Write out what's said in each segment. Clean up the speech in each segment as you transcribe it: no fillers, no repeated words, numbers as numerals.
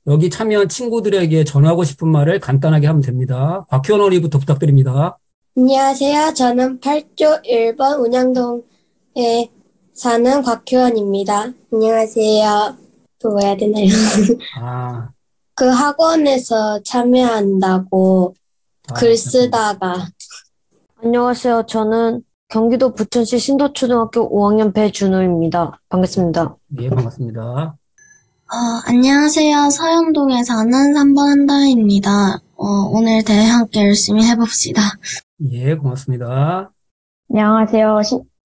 여기 참여한 친구들에게 전하고 싶은 말을 간단하게 하면 됩니다. 곽희원 어린이부터 부탁드립니다. 안녕하세요. 저는 8조 1번 운양동에 사는 곽효원입니다. 안녕하세요. 또 뭐 해야 되나요? 아, 그 학원에서 참여한다고 글 쓰다가. 안녕하세요. 저는 경기도 부천시 신도초등학교 5학년 배준호입니다. 반갑습니다. 예, 반갑습니다. 안녕하세요. 서현동에 사는 3번 한다혜입니다. 오늘 대회 함께 열심히 해봅시다. 예, 고맙습니다. 안녕하세요.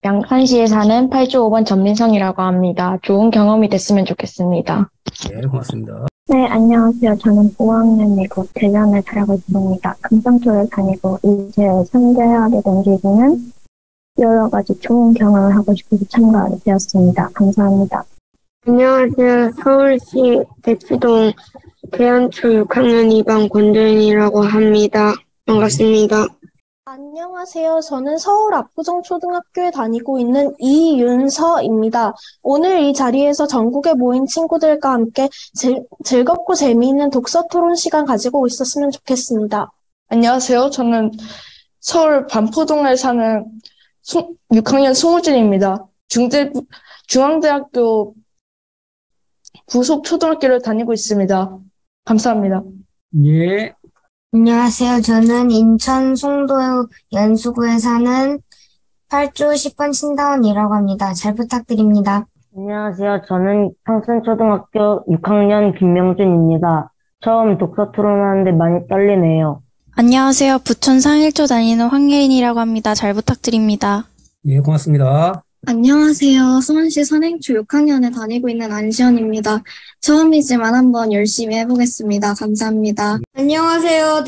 양산시에 사는 8조 5번 전민성이라고 합니다. 좋은 경험이 됐으면 좋겠습니다. 예, 고맙습니다. 네, 안녕하세요. 저는 5학년이고 대전에 살고 있습니다. 금성초를 다니고 이제 선대하게 된 계기는 여러 가지 좋은 경험을 하고 싶어서 참가하게 되었습니다. 감사합니다. 안녕하세요. 서울시 대치동 대안초 6학년 2반 권도윤이라고 합니다. 반갑습니다. 안녕하세요. 저는 서울 압구정초등학교에 다니고 있는 이윤서입니다. 오늘 이 자리에서 전국에 모인 친구들과 함께 즐겁고 재미있는 독서 토론 시간 가지고 있었으면 좋겠습니다. 안녕하세요. 저는 서울 반포동에 사는 6학년 송우진입니다. 중앙대학교 부속초등학교를 다니고 있습니다. 감사합니다. 예, 안녕하세요. 저는 인천 송도 연수구에 사는 8조 10번 신다원이라고 합니다. 잘 부탁드립니다. 안녕하세요. 저는 평순초등학교 6학년 김명준입니다. 처음 독서 토론하는데 많이 떨리네요. 안녕하세요. 부천 상일초 다니는 황예인이라고 합니다. 잘 부탁드립니다. 예, 고맙습니다. 안녕하세요. 수원시 선행초 6학년에 다니고 있는 안시연입니다. 처음이지만 한번 열심히 해보겠습니다. 감사합니다. 안녕하세요.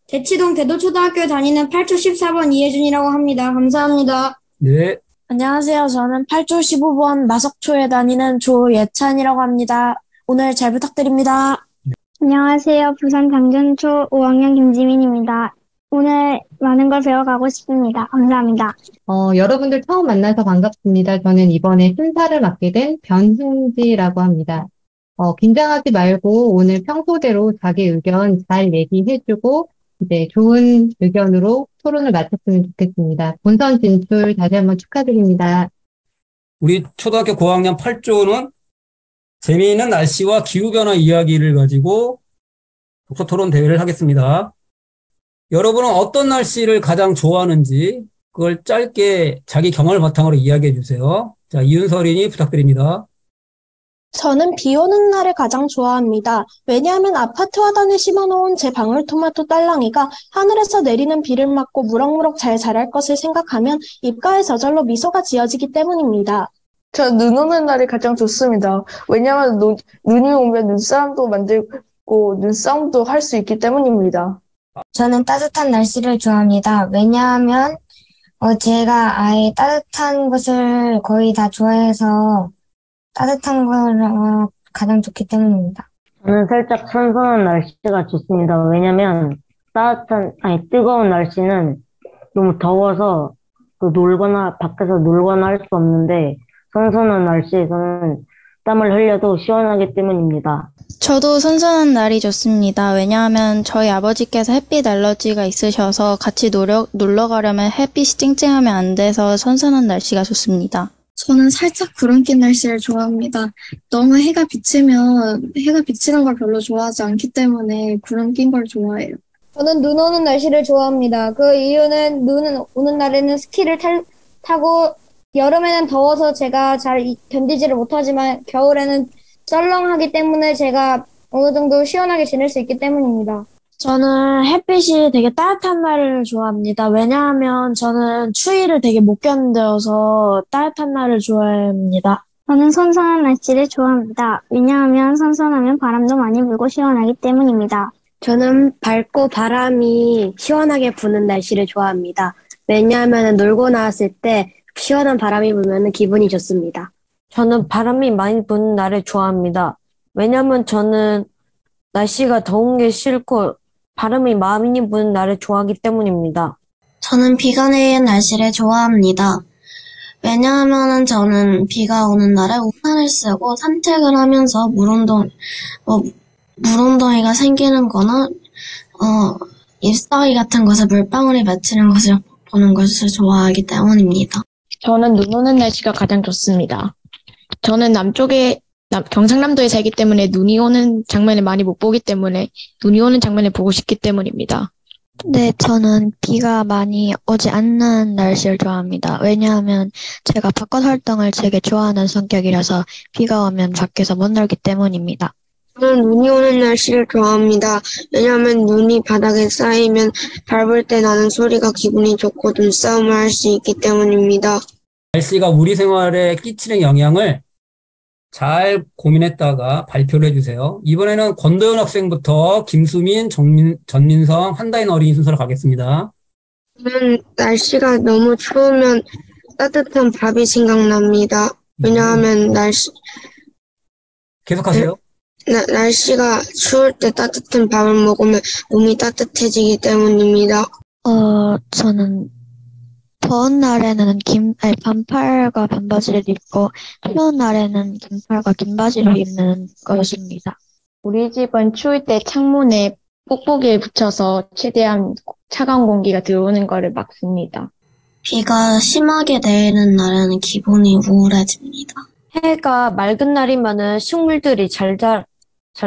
대치동 대도초등학교에 다니는 8조 14번 이혜준이라고 합니다. 감사합니다. 네, 안녕하세요. 저는 8조 15번 마석초에 다니는 조예찬이라고 합니다. 오늘 잘 부탁드립니다. 안녕하세요. 부산 당전초 5학년 김지민입니다. 오늘 많은 걸 배워가고 싶습니다. 감사합니다. 여러분들 처음 만나서 반갑습니다. 저는 이번에 순사를 맡게 된 변승지라고 합니다. 긴장하지 말고 오늘 평소대로 자기 의견 잘 얘기해주고 이제 좋은 의견으로 토론을 마쳤으면 좋겠습니다. 본선 진출 다시 한번 축하드립니다. 우리 초등학교 고학년 8조는 재미있는 날씨와 기후변화 이야기를 가지고 독서 토론 대회를 하겠습니다. 여러분은 어떤 날씨를 가장 좋아하는지 그걸 짧게 자기 경험을 바탕으로 이야기해 주세요. 자, 이윤설인이 부탁드립니다. 저는 비 오는 날을 가장 좋아합니다. 왜냐하면 아파트 화단에 심어놓은 제 방울토마토 딸랑이가 하늘에서 내리는 비를 맞고 무럭무럭 잘 자랄 것을 생각하면 입가에 저절로 미소가 지어지기 때문입니다. 저 눈 오는 날이 가장 좋습니다. 왜냐하면 눈이 오면 눈사람도 만들고 눈싸움도 할 수 있기 때문입니다. 저는 따뜻한 날씨를 좋아합니다. 왜냐하면 제가 아예 따뜻한 것을 거의 다 좋아해서 따뜻한 걸 가장 좋기 때문입니다. 저는 살짝 선선한 날씨가 좋습니다. 왜냐면 뜨거운 날씨는 너무 더워서 밖에서 놀거나 할 수 없는데 선선한 날씨에서는 땀을 흘려도 시원하기 때문입니다. 저도 선선한 날이 좋습니다. 왜냐하면 저희 아버지께서 햇빛 알러지가 있으셔서 같이 놀러 가려면 햇빛이 쨍쨍하면 안 돼서 선선한 날씨가 좋습니다. 저는 살짝 구름 낀 날씨를 좋아합니다. 너무 해가 비치는 걸 별로 좋아하지 않기 때문에 구름 낀 걸 좋아해요. 저는 눈 오는 날씨를 좋아합니다. 그 이유는 눈 오는 날에는 스키를 타고 여름에는 더워서 제가 잘 견디지를 못하지만 겨울에는 썰렁하기 때문에 제가 어느 정도 시원하게 지낼 수 있기 때문입니다. 저는 햇빛이 되게 따뜻한 날을 좋아합니다. 왜냐하면 저는 추위를 되게 못 견뎌서 따뜻한 날을 좋아합니다. 저는 선선한 날씨를 좋아합니다. 왜냐하면 선선하면 바람도 많이 불고 시원하기 때문입니다. 저는 밝고 바람이 시원하게 부는 날씨를 좋아합니다. 왜냐하면 놀고 나왔을 때 시원한 바람이 불면 기분이 좋습니다. 저는 바람이 많이 부는 날을 좋아합니다. 왜냐면 저는 날씨가 더운 게 싫고 바람이 많이 부는 날을 좋아하기 때문입니다. 저는 비가 내리는 날씨를 좋아합니다. 왜냐하면 저는 비가 오는 날에 우산을 쓰고 산책을 하면서 물웅덩이가 생기는 거나 잎사귀 같은 곳에 물방울이 맺히는 것을 보는 것을 좋아하기 때문입니다. 저는 눈 오는 날씨가 가장 좋습니다. 저는 경상남도에 살기 때문에 눈이 오는 장면을 많이 못 보기 때문에 눈이 오는 장면을 보고 싶기 때문입니다. 네, 저는 비가 많이 오지 않는 날씨를 좋아합니다. 왜냐하면 제가 바깥 활동을 되게 좋아하는 성격이라서 비가 오면 밖에서 못 놀기 때문입니다. 저는 눈이 오는 날씨를 좋아합니다. 왜냐하면 눈이 바닥에 쌓이면 밟을 때 나는 소리가 기분이 좋고 눈싸움을 할 수 있기 때문입니다. 날씨가 우리 생활에 끼치는 영향을 잘 고민했다가 발표를 해주세요. 이번에는 권도현 학생부터 김수민, 전민성, 한다인 어린이 순서로 가겠습니다. 저는 날씨가 너무 추우면 따뜻한 밥이 생각납니다. 왜냐하면 계속하세요. 날씨가 추울 때 따뜻한 밥을 먹으면 몸이 따뜻해지기 때문입니다. 저는 더운 날에는 반팔과 반바지를 입고 추운 날에는 긴팔과 긴 바지를 입는 것입니다. 우리 집은 추울 때 창문에 뽁뽁이를 붙여서 최대한 차가운 공기가 들어오는 것을 막습니다. 비가 심하게 내리는 날에는 기분이 우울해집니다. 해가 맑은 날이면은 식물들이 잘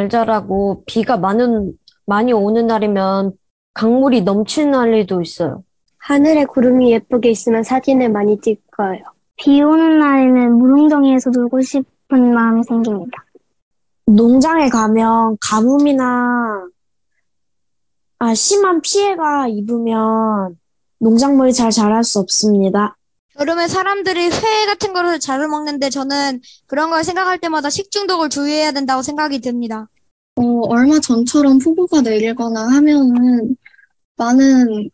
자라고 비가 많이 오는 날이면 강물이 넘치는 날도 있어요. 하늘에 구름이 예쁘게 있으면 사진을 많이 찍어요. 비 오는 날에는 물웅덩이에서 놀고 싶은 마음이 생깁니다. 농장에 가면 가뭄이나 심한 피해가 입으면 농작물이 잘 자랄 수 없습니다. 여름에 사람들이 회 같은 거를 잘 먹는데 저는 그런 걸 생각할 때마다 식중독을 주의해야 된다고 생각이 듭니다. 얼마 전처럼 폭우가 내리거나 하면은 많은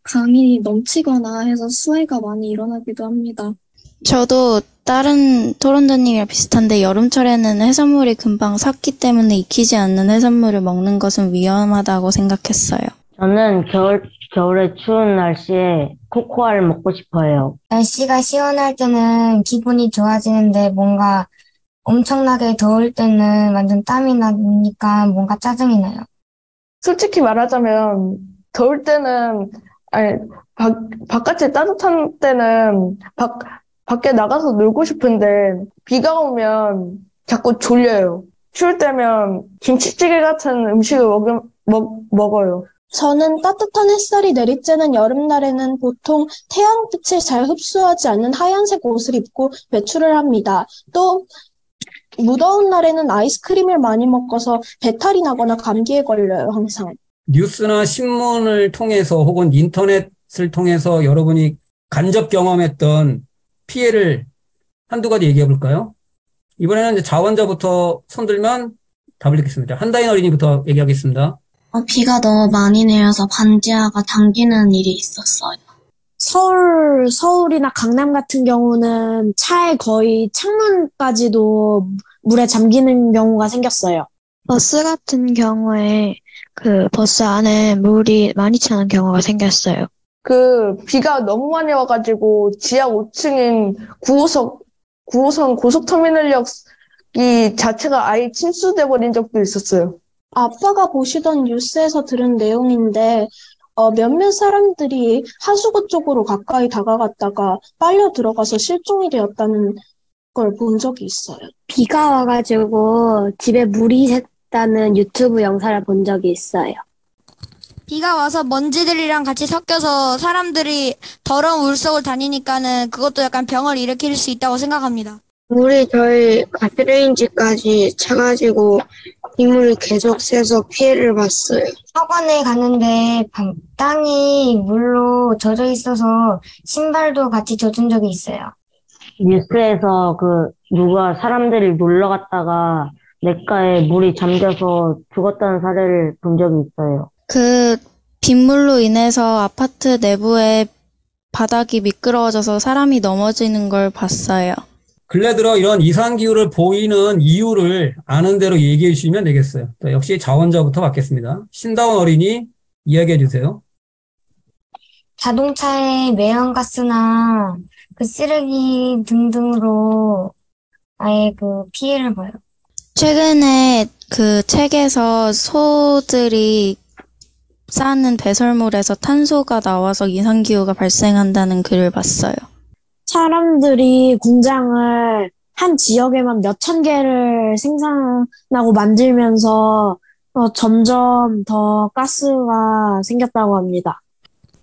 강이 넘치거나 해서 수해가 많이 일어나기도 합니다. 저도 다른 토론자님이랑 비슷한데 여름철에는 해산물이 금방 삭기 때문에 익히지 않는 해산물을 먹는 것은 위험하다고 생각했어요. 저는 겨울에 추운 날씨에 코코아를 먹고 싶어요. 날씨가 시원할 때는 기분이 좋아지는데 뭔가 엄청나게 더울 때는 완전 땀이 나니까 뭔가 짜증이 나요. 솔직히 말하자면 더울 때는 바깥이 따뜻한 때는 밖에 나가서 놀고 싶은데 비가 오면 자꾸 졸려요. 추울 때면 김치찌개 같은 음식을 먹어요. 저는 따뜻한 햇살이 내리쬐는 여름날에는 보통 태양빛을 잘 흡수하지 않는 하얀색 옷을 입고 외출을 합니다. 또 무더운 날에는 아이스크림을 많이 먹어서 배탈이 나거나 감기에 걸려요, 항상. 뉴스나 신문을 통해서 혹은 인터넷을 통해서 여러분이 간접 경험했던 피해를 한두 가지 얘기해 볼까요? 이번에는 이제 자원자부터 손들면 답을 듣겠습니다. 한다인 어린이부터 얘기하겠습니다. 비가 너무 많이 내려서 반지하가 당기는 일이 있었어요. 서울이나 강남 같은 경우는 차에 거의 창문까지도 물에 잠기는 경우가 생겼어요. 버스 같은 경우에 그 버스 안에 물이 많이 차는 경우가 생겼어요. 비가 너무 많이 와가지고 지하 5층인 9호선 고속터미널역이 자체가 아예 침수돼 버린 적도 있었어요. 아빠가 보시던 뉴스에서 들은 내용인데 몇몇 사람들이 하수구 쪽으로 가까이 다가갔다가 빨려 들어가서 실종이 되었다는 걸 본 적이 있어요. 비가 와가지고 집에 물이 샜다는 유튜브 영상을 본 적이 있어요. 비가 와서 먼지들이랑 같이 섞여서 사람들이 더러운 물 속을 다니니까는 그것도 약간 병을 일으킬 수 있다고 생각합니다. 물이 저희 가스레인지까지 차가지고 빗물이 계속 새서 피해를 봤어요. 학원에 갔는데 땅이 물로 젖어 있어서 신발도 같이 젖은 적이 있어요. 뉴스에서 누가 사람들이 놀러 갔다가 냇가에 물이 잠겨서 죽었다는 사례를 본 적이 있어요. 빗물로 인해서 아파트 내부에 바닥이 미끄러워져서 사람이 넘어지는 걸 봤어요. 근래 들어 이런 이상기후를 보이는 이유를 아는 대로 얘기해 주시면 되겠어요. 역시 자원자부터 받겠습니다. 신다운 어린이 이야기해 주세요. 자동차의 매연가스나 쓰레기 등등으로 아예 피해를 봐요. 최근에 그 책에서 소들이 쌓는 배설물에서 탄소가 나와서 이상기후가 발생한다는 글을 봤어요. 사람들이 공장을 한 지역에만 몇천 개를 생산하고 만들면서 점점 더 가스가 생겼다고 합니다.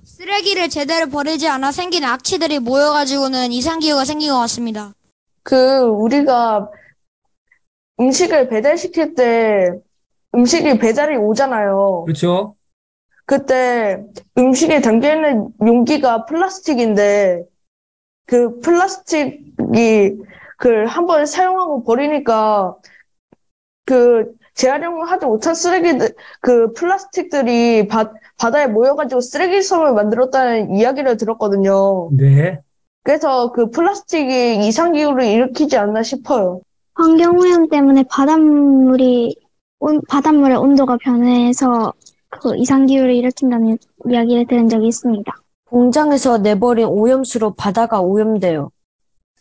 쓰레기를 제대로 버리지 않아 생긴 악취들이 모여가지고는 이상기후가 생긴 것 같습니다. 우리가 음식을 배달시킬 때 음식이 배달이 오잖아요. 그렇죠. 그때 음식에 담겨있는 용기가 플라스틱인데 그 플라스틱이 한번 사용하고 버리니까 재활용을 하지 못한 쓰레기들, 플라스틱들이 바다에 모여가지고 쓰레기섬을 만들었다는 이야기를 들었거든요. 네. 그래서 그 플라스틱이 이상기후를 일으키지 않나 싶어요. 환경오염 때문에 바닷물의 온도가 변해서 그 이상기후를 일으킨다는 이야기를 들은 적이 있습니다. 공장에서 내버린 오염수로 바다가 오염돼요.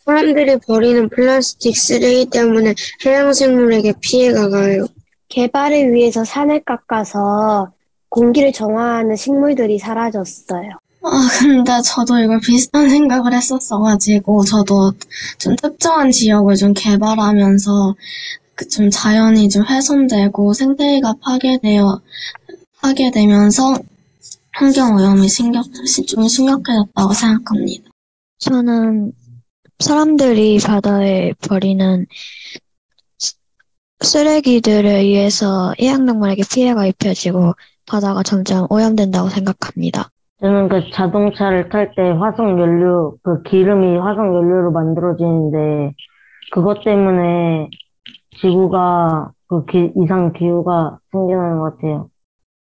사람들이 버리는 플라스틱 쓰레기 때문에 해양생물에게 피해가 가요. 개발을 위해서 산을 깎아서 공기를 정화하는 식물들이 사라졌어요. 근데 저도 이걸 비슷한 생각을 했었어가지고, 저도 좀 특정한 지역을 좀 개발하면서, 좀 자연이 좀 훼손되고 생태계가 파괴되면서 환경오염이 좀 심각해졌다고 생각합니다. 저는 사람들이 바다에 버리는 쓰레기들에 의해서 해양동물에게 피해가 입혀지고 바다가 점점 오염된다고 생각합니다. 저는 자동차를 탈 때 화석연료, 기름이 화석연료로 만들어지는데, 그것 때문에 지구가, 이상기후가 생겨나는 것 같아요.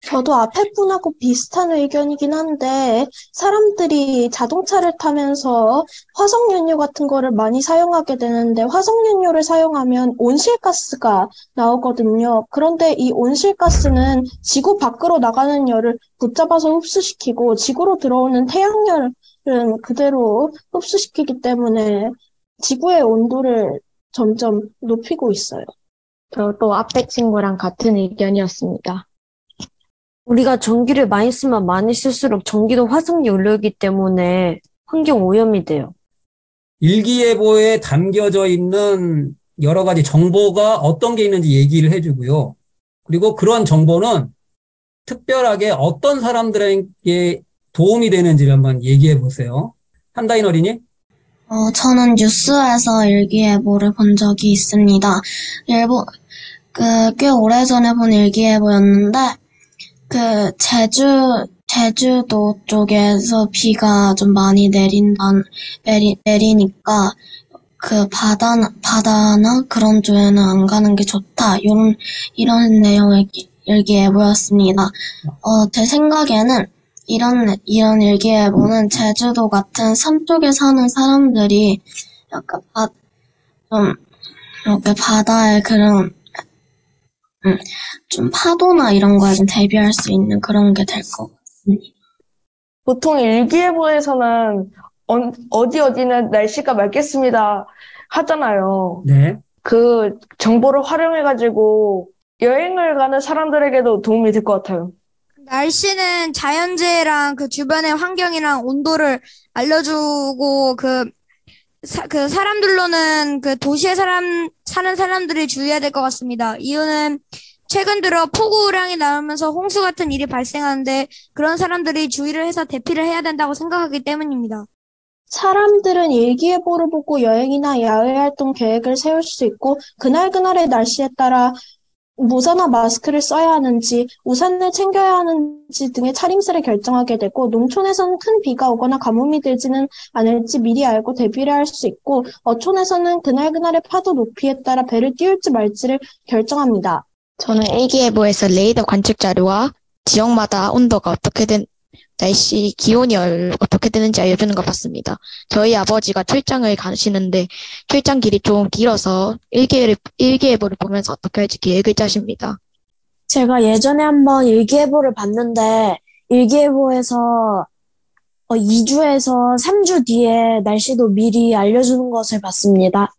저도 앞에 분하고 비슷한 의견이긴 한데, 사람들이 자동차를 타면서 화석연료 같은 거를 많이 사용하게 되는데, 화석연료를 사용하면 온실가스가 나오거든요. 그런데 이 온실가스는 지구 밖으로 나가는 열을 붙잡아서 흡수시키고, 지구로 들어오는 태양열은 그대로 흡수시키기 때문에 지구의 온도를 점점 높이고 있어요. 저도 앞에 친구랑 같은 의견이었습니다. 우리가 전기를 많이 쓰면 많이 쓸수록 전기도 화석연료이기 때문에 환경 오염이 돼요. 일기예보에 담겨져 있는 여러 가지 정보가 어떤 게 있는지 얘기를 해주고요. 그리고 그런 정보는 특별하게 어떤 사람들에게 도움이 되는지를 한번 얘기해 보세요. 한다인 어린이? 저는 뉴스에서 일기예보를 본 적이 있습니다. 꽤 오래전에 본 일기예보였는데, 제주도 쪽에서 비가 좀 많이 내리니까, 바다나 그런 쪽에는 안 가는 게 좋다. 이런 내용의 일기예보였습니다. 제 생각에는 이런 일기예보는 제주도 같은 섬 쪽에 사는 사람들이 약간 좀 이렇게 바다에 좀 파도나 이런 거에 좀 대비할 수 있는 그런 게 될 것 같습니다. 보통 일기예보에서는 어디는 날씨가 맑겠습니다 하잖아요. 네. 그 정보를 활용해가지고 여행을 가는 사람들에게도 도움이 될 것 같아요. 날씨는 자연재해랑 주변의 환경이랑 온도를 알려주고 사람들로는 도시에 사는 사람들이 주의해야 될 것 같습니다. 이유는 최근 들어 폭우량이 나오면서 홍수 같은 일이 발생하는데 그런 사람들이 주의를 해서 대피를 해야 된다고 생각하기 때문입니다. 사람들은 일기예보를 보고 여행이나 야외 활동 계획을 세울 수 있고 그날그날의 날씨에 따라 모자나 마스크를 써야 하는지, 우산을 챙겨야 하는지 등의 차림새를 결정하게 되고, 농촌에서는 큰 비가 오거나 가뭄이 들지는 않을지 미리 알고 대비를 할 수 있고, 어촌에서는 그날그날의 파도 높이에 따라 배를 띄울지 말지를 결정합니다. 저는 일기예보에서 레이더 관측 자료와 지역마다 온도가 기온이 어떻게 되는지 알려주는 것 같습니다. 저희 아버지가 출장을 가시는데 출장 길이 좀 길어서 일기예보를 보면서 어떻게 할지 계획을 짜십니다. 제가 예전에 한번 일기예보를 봤는데 일기예보에서 2주에서 3주 뒤에 날씨도 미리 알려주는 것을 봤습니다.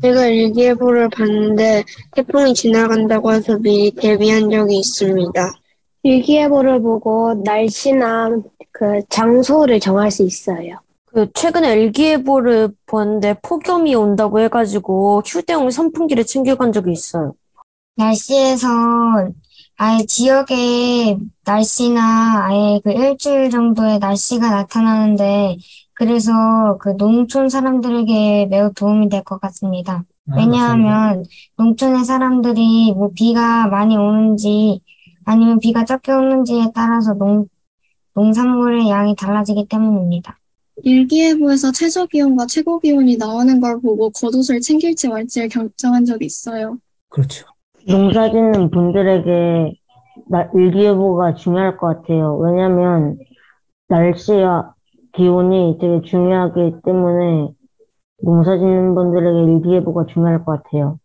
제가 일기예보를 봤는데 태풍이 지나간다고 해서 미리 대비한 적이 있습니다. 일기예보를 보고 날씨나 그 장소를 정할 수 있어요. 최근에 일기예보를 보는데 폭염이 온다고 해가지고 휴대용 선풍기를 챙겨간 적이 있어요. 날씨에서 아예 지역의 날씨나 아예 그 일주일 정도의 날씨가 나타나는데 그래서 그 농촌 사람들에게 매우 도움이 될 것 같습니다. 왜냐하면 농촌의 사람들이 뭐 비가 많이 오는지 아니면 비가 적게 오는지에 따라서 농산물의 양이 달라지기 때문입니다. 일기예보에서 최저 기온과 최고 기온이 나오는 걸 보고 겉옷을 챙길지 말지를 결정한 적이 있어요. 그렇죠. 농사 짓는 분들에게 일기예보가 중요할 것 같아요. 왜냐면 날씨와 기온이 되게 중요하기 때문에 농사 짓는 분들에게 일기예보가 중요할 것 같아요.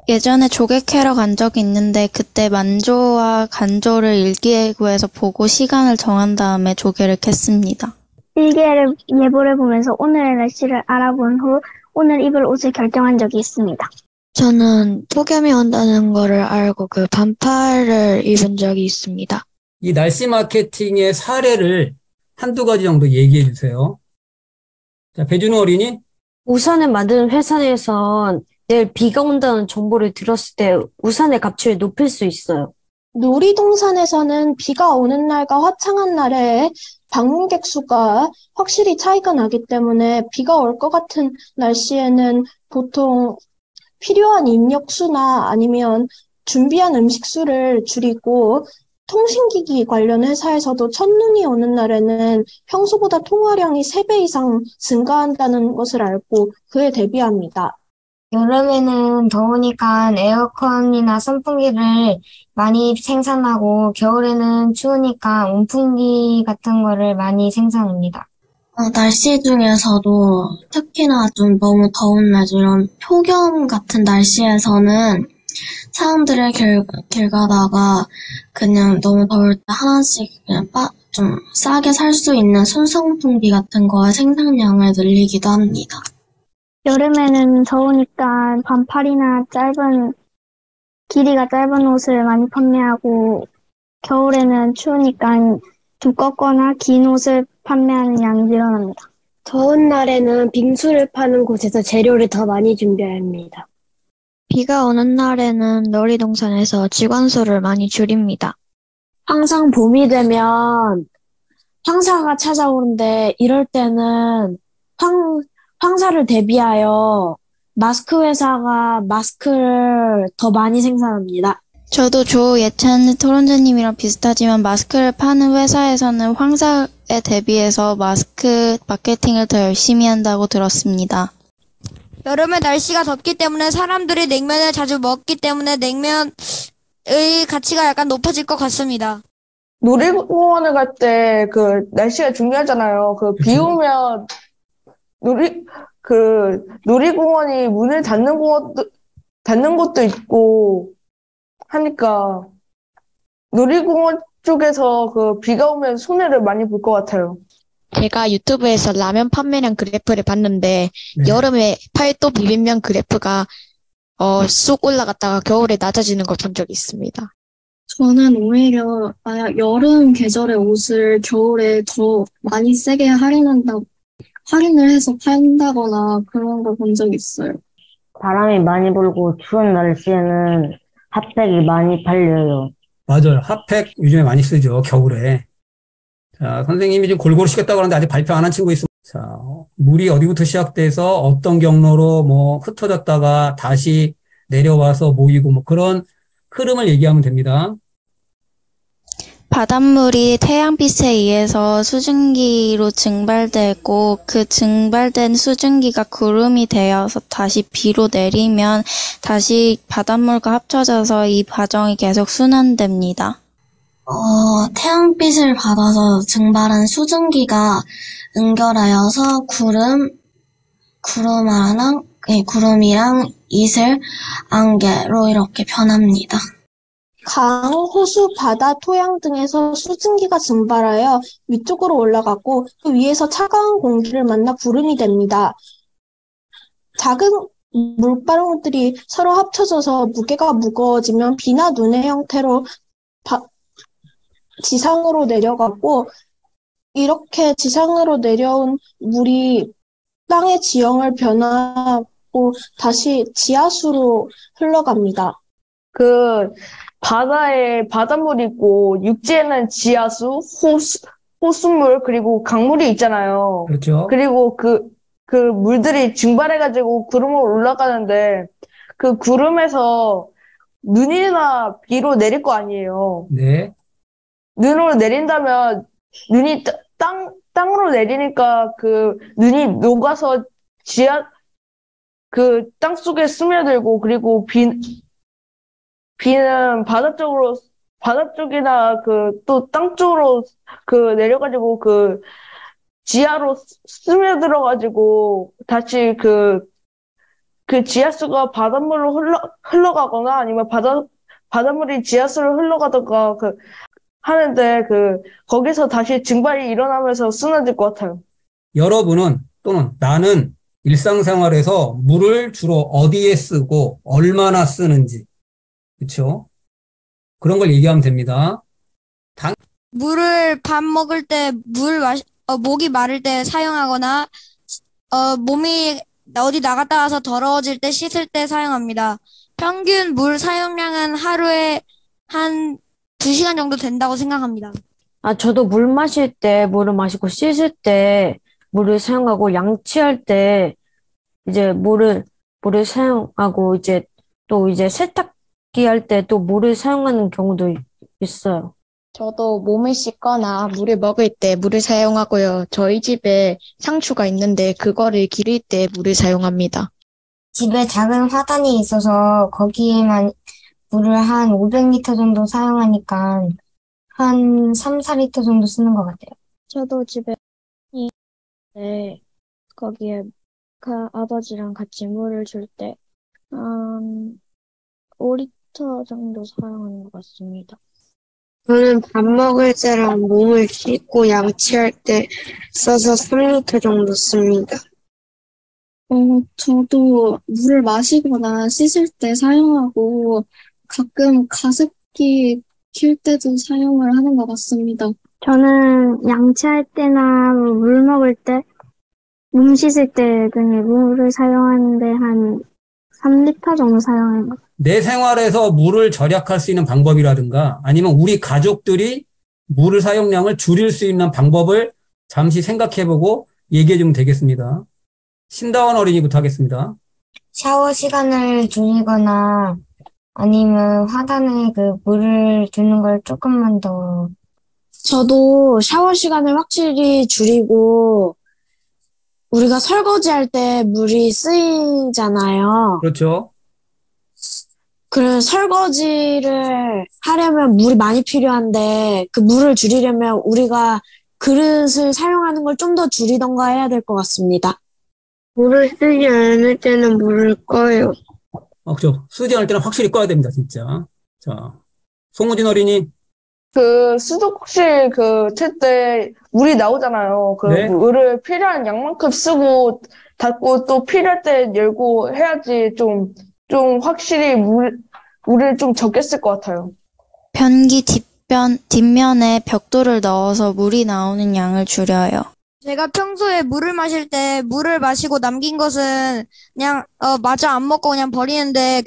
예전에 조개 캐러 간 적이 있는데 그때 만조와 간조를 일기예보에서 보고 시간을 정한 다음에 조개를 캤습니다. 일기예보를 보면서 오늘의 날씨를 알아본 후 오늘 입을 옷을 결정한 적이 있습니다. 저는 폭염이 온다는 거를 알고 그 반팔을 입은 적이 있습니다. 이 날씨 마케팅의 사례를 한두 가지 정도 얘기해 주세요. 자, 배준호 어린이. 우산을 만드는 회사에선 내일 비가 온다는 정보를 들었을 때 우산의 값을 높일 수 있어요. 놀이동산에서는 비가 오는 날과 화창한 날에 방문객 수가 확실히 차이가 나기 때문에 비가 올 것 같은 날씨에는 보통 필요한 인력수나 아니면 준비한 음식수를 줄이고 통신기기 관련 회사에서도 첫눈이 오는 날에는 평소보다 통화량이 3배 이상 증가한다는 것을 알고 그에 대비합니다. 여름에는 더우니까 에어컨이나 선풍기를 많이 생산하고 겨울에는 추우니까 온풍기 같은 거를 많이 생산합니다. 날씨 중에서도 특히나 좀 너무 더운 날, 이런 폭염 같은 날씨에서는 사람들이 길 가다가 그냥 너무 더울 때 하나씩 그냥 좀 싸게 살 수 있는 손선풍기 같은 거에 생산량을 늘리기도 합니다. 여름에는 더우니까 반팔이나 길이가 짧은 옷을 많이 판매하고 겨울에는 추우니까 두껍거나 긴 옷을 판매하는 양이 늘어납니다. 더운 날에는 빙수를 파는 곳에서 재료를 더 많이 준비해야 합니다. 비가 오는 날에는 놀이동산에서 직원 수를 많이 줄입니다. 항상 봄이 되면 황사가 찾아오는데 이럴 때는 황사를 대비하여 마스크 회사가 마스크를 더 많이 생산합니다. 저도 조예찬 토론자님이랑 비슷하지만 마스크를 파는 회사에서는 황사에 대비해서 마스크 마케팅을 더 열심히 한다고 들었습니다. 여름에 날씨가 덥기 때문에 사람들이 냉면을 자주 먹기 때문에 냉면의 가치가 약간 높아질 것 같습니다. 놀이공원을 갈 때 그 날씨가 중요하잖아요. 그 비 오면 놀이공원이 문을 닫는 것도 있고 하니까 놀이공원 쪽에서 그 비가 오면 손해를 많이 볼 것 같아요. 제가 유튜브에서 라면 판매량 그래프를 봤는데 여름에 팔도 비빔면 그래프가 쑥 올라갔다가 겨울에 낮아지는 걸 본 적이 있습니다. 저는 오히려 만약 여름 계절의 옷을 겨울에 더 많이 세게 할인을 해서 판다거나 그런 걸 본 적이 있어요. 바람이 많이 불고 추운 날씨에는 핫팩이 많이 팔려요. 맞아요. 핫팩 요즘에 많이 쓰죠. 겨울에. 자, 선생님이 지금 골고루 시켰다고 하는데 아직 발표 안 한 친구 있습니다. 자, 물이 어디부터 시작돼서 어떤 경로로 뭐 흩어졌다가 다시 내려와서 모이고 뭐 그런 흐름을 얘기하면 됩니다. 바닷물이 태양빛에 의해서 수증기로 증발되고 그 증발된 수증기가 구름이 되어서 다시 비로 내리면 다시 바닷물과 합쳐져서 이 과정이 계속 순환됩니다. 태양빛을 받아서 증발한 수증기가 응결하여서 구름이랑 이슬, 안개로 이렇게 변합니다. 강, 호수, 바다, 토양 등에서 수증기가 증발하여 위쪽으로 올라가고 그 위에서 차가운 공기를 만나 구름이 됩니다. 작은 물방울들이 서로 합쳐져서 무게가 무거워지면 비나 눈의 형태로 지상으로 내려가고, 이렇게 지상으로 내려온 물이 땅의 지형을 변하고 다시 지하수로 흘러갑니다. 바다에 바닷물이 있고, 육지에는 지하수, 호수물, 그리고 강물이 있잖아요. 그렇죠. 그리고 그 물들이 증발해가지고 구름으로 올라가는데, 그 구름에서 눈이나 비로 내릴 거 아니에요. 네. 눈으로 내린다면, 눈이 땅으로 내리니까 그 눈이 녹아서 땅 속에 스며들고, 그리고 비는 바다 쪽이나 또 땅 쪽으로 내려가지고 지하로 스며들어가지고 다시 그 지하수가 바닷물로 흘러가거나 아니면 바닷물이 지하수로 흘러가다가 하는데 거기서 다시 증발이 일어나면서 쏟아질 것 같아요. 여러분은 또는 나는 일상생활에서 물을 주로 어디에 쓰고 얼마나 쓰는지, 그렇죠? 그런 걸 얘기하면 됩니다. 물을 밥 먹을 때 목이 마를 때 사용하거나, 몸이 어디 나갔다 와서 더러워질 때 씻을 때 사용합니다. 평균 물 사용량은 하루에 한 2시간 정도 된다고 생각합니다. 저도 물 마실 때 물을 마시고 씻을 때 물을 사용하고 양치할 때 이제 물을 사용하고 이제 또 이제 세탁기 할 때 또 물을 사용하는 경우도 있어요. 저도 몸을 씻거나 물을 먹을 때 물을 사용하고요. 저희 집에 상추가 있는데 그거를 기를 때 물을 사용합니다. 집에 작은 화단이 있어서 거기에만 물을 한 500리터 정도 사용하니까 한 3, 4리터 정도 쓰는 것 같아요. 저도 집에 있는데 거기에 아버지랑 같이 물을 줄 때 한 5리터 정도 사용하는 것 같습니다. 저는 밥 먹을 때랑 몸을 씻고 양치할 때 써서 3리터 정도 씁니다. 저도 물을 마시거나 씻을 때 사용하고 가끔 가습기 킬 때도 사용을 하는 것 같습니다. 저는 양치할 때나 물 먹을 때, 몸 씻을 때 등에 물을 사용하는데 한 3리터 정도 사용하는 것 같아요. 내 생활에서 물을 절약할 수 있는 방법이라든가 아니면 우리 가족들이 물을 사용량을 줄일 수 있는 방법을 잠시 생각해보고 얘기해주면 되겠습니다. 신다원 어린이부터 하겠습니다. 샤워 시간을 줄이거나 아니면 화단에 물을 두는 걸 조금만 더. 저도 샤워 시간을 확실히 줄이고, 우리가 설거지할 때 물이 쓰이잖아요. 그렇죠. 그래서 설거지를 하려면 물이 많이 필요한데, 그 물을 줄이려면 우리가 그릇을 사용하는 걸 좀 더 줄이던가 해야 될 것 같습니다. 물을 쓰지 않을 때는 물을 꺼요. 그렇죠. 쓰지 않을 때는 확실히 꺼야 됩니다, 진짜. 자, 송우진 어린이. 수도꼭질 틀 때 물이 나오잖아요. 네. 물을 필요한 양만큼 쓰고 닫고 또 필요할 때 열고 해야지 좀 확실히 물을 좀 적게 쓸 것 같아요. 변기 뒷면에 벽돌을 넣어서 물이 나오는 양을 줄여요. 제가 평소에 물을 마실 때 물을 마시고 남긴 것은 그냥 마저 안 먹고 그냥 버리는데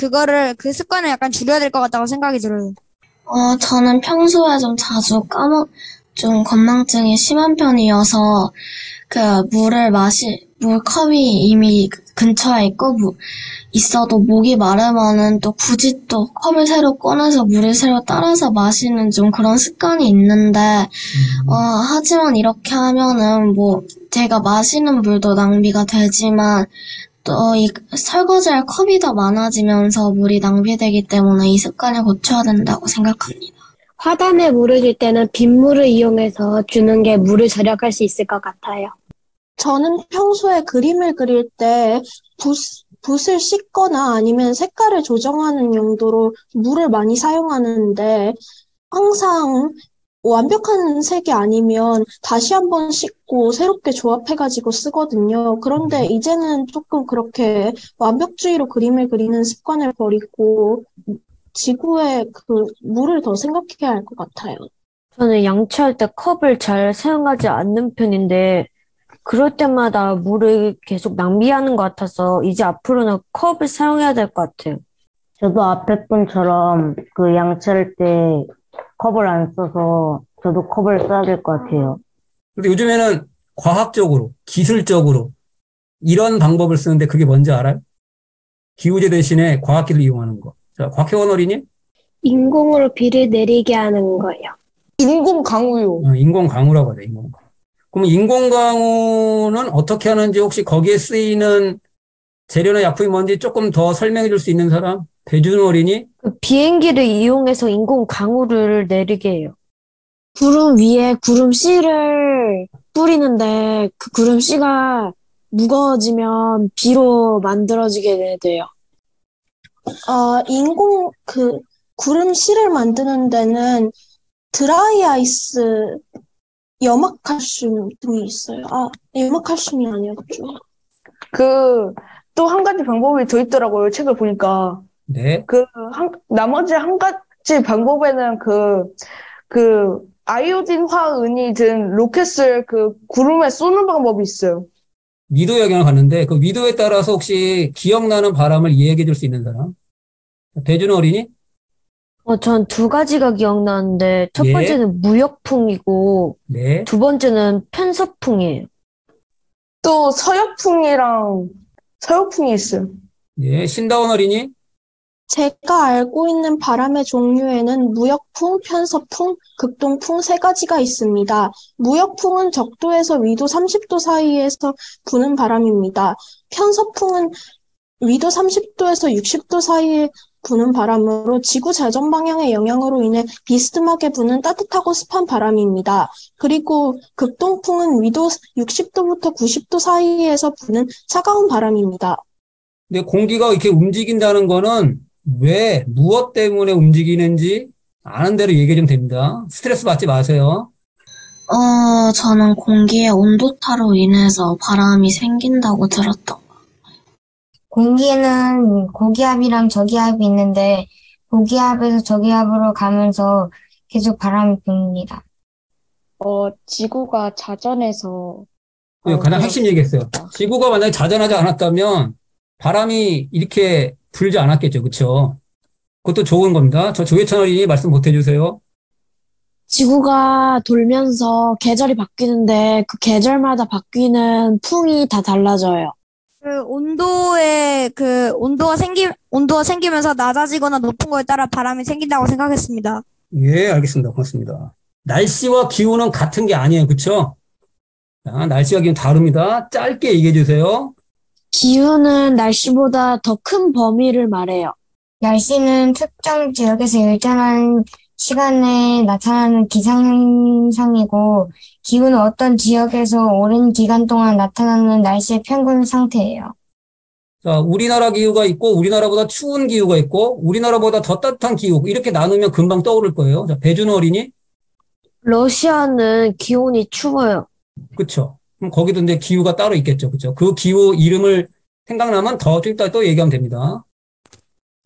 그 습관을 약간 줄여야 될 것 같다고 생각이 들어요. 저는 평소에 좀 자주 좀 건망증이 심한 편이어서 물컵이 이미 근처에 있어도 목이 마르면은 또 굳이 또 컵을 새로 꺼내서 물을 새로 따라서 마시는 좀 그런 습관이 있는데, 하지만 이렇게 하면은 제가 마시는 물도 낭비가 되지만, 또 이 설거지할 컵이 더 많아지면서 물이 낭비되기 때문에 이 습관을 고쳐야 된다고 생각합니다. 화단에 물을 줄 때는 빗물을 이용해서 주는 게 물을 절약할 수 있을 것 같아요. 저는 평소에 그림을 그릴 때 붓을 씻거나 아니면 색깔을 조정하는 용도로 물을 많이 사용하는데 항상 완벽한 색이 아니면 다시 한번 씻고 새롭게 조합해가지고 쓰거든요. 그런데 이제는 조금 그렇게 완벽주의로 그림을 그리는 습관을 버리고 지구의 그 물을 더 생각해야 할 것 같아요. 저는 양치할 때 컵을 잘 사용하지 않는 편인데, 그럴 때마다 물을 계속 낭비하는 것 같아서, 이제 앞으로는 컵을 사용해야 될 것 같아요. 저도 앞에 분처럼 그 양치할 때 컵을 안 써서 저도 컵을 써야 될 것 같아요. 근데 요즘에는 과학적으로, 기술적으로 이런 방법을 쓰는데 그게 뭔지 알아요? 기우제 대신에 과학기를 이용하는 거. 자, 곽혜원 어린이? 인공으로 비를 내리게 하는 거예요. 인공 강우요. 인공 강우라고 하죠, 인공 강우. 그럼 인공 강우는 어떻게 하는지 혹시 거기에 쓰이는 재료나 약품이 뭔지 조금 더 설명해 줄 수 있는 사람? 배준 어린이? 그 비행기를 이용해서 인공 강우를 내리게 해요. 구름 위에 구름씨를 뿌리는데 그 구름씨가 무거워지면 비로 만들어지게 돼요. 인공 구름씨를 만드는 데는 드라이 아이스, 염화칼슘 등이 있어요. 염화칼슘이 아니었죠. 또 한 가지 방법이 더 있더라고요. 책을 보니까. 네. 나머지 한 가지 방법에는 아이오딘화 은이 든 로켓을 구름에 쏘는 방법이 있어요. 위도 영향을 받는데 그 위도에 따라서 혹시 기억나는 바람을 이야기해 줄 수 있는 사람? 배준 어린이? 전 두 가지가 기억나는데, 첫 예. 번째는 무역풍이고, 네. 두 번째는 편서풍이에요. 또 서역풍이 있어요. 네. 신다원 어린이? 제가 알고 있는 바람의 종류에는 무역풍, 편서풍, 극동풍 세 가지가 있습니다. 무역풍은 적도에서 위도 30도 사이에서 부는 바람입니다. 편서풍은 위도 30도에서 60도 사이에 부는 바람으로 지구 자전 방향의 영향으로 인해 비스듬하게 부는 따뜻하고 습한 바람입니다. 그리고 극동풍은 위도 60도부터 90도 사이에서 부는 차가운 바람입니다. 근데 공기가 이렇게 움직인다는 거는 왜, 무엇 때문에 움직이는지 아는 대로 얘기해 주면 됩니다. 스트레스 받지 마세요. 저는 공기의 온도타로 인해서 바람이 생긴다고 들었던. 공기에는 고기압이랑 저기압이 있는데 고기압에서 저기압으로 가면서 계속 바람이 붑니다. 지구가 자전해서 가장 핵심 얘기했어요. 지구가 만약에 자전하지 않았다면 바람이 이렇게 불지 않았겠죠. 그렇죠? 그것도 좋은 겁니다. 저 조혜찬 어린이 말씀 못 해주세요. 지구가 돌면서 계절이 바뀌는데 그 계절마다 바뀌는 풍이 다 달라져요. 온도가 생기면서 낮아지거나 높은 거에 따라 바람이 생긴다고 생각했습니다. 예, 알겠습니다. 고맙습니다. 날씨와 기후는 같은 게 아니에요. 그렇죠? 날씨와 기후는 다릅니다. 짧게 얘기해 주세요. 기후는 날씨보다 더 큰 범위를 말해요. 날씨는 특정 지역에서 일정한 시간에 나타나는 기상현상이고 기후는 어떤 지역에서 오랜 기간 동안 나타나는 날씨의 평균 상태예요. 자, 우리나라 기후가 있고 우리나라보다 추운 기후가 있고 우리나라보다 더 따뜻한 기후 이렇게 나누면 금방 떠오를 거예요. 자, 배준호 어린이? 러시아는 기온이 추워요. 그렇죠. 그럼 거기도 이제 기후가 따로 있겠죠. 그렇죠. 그 기후 이름을 생각나면 더 좀 이따 또 얘기하면 됩니다.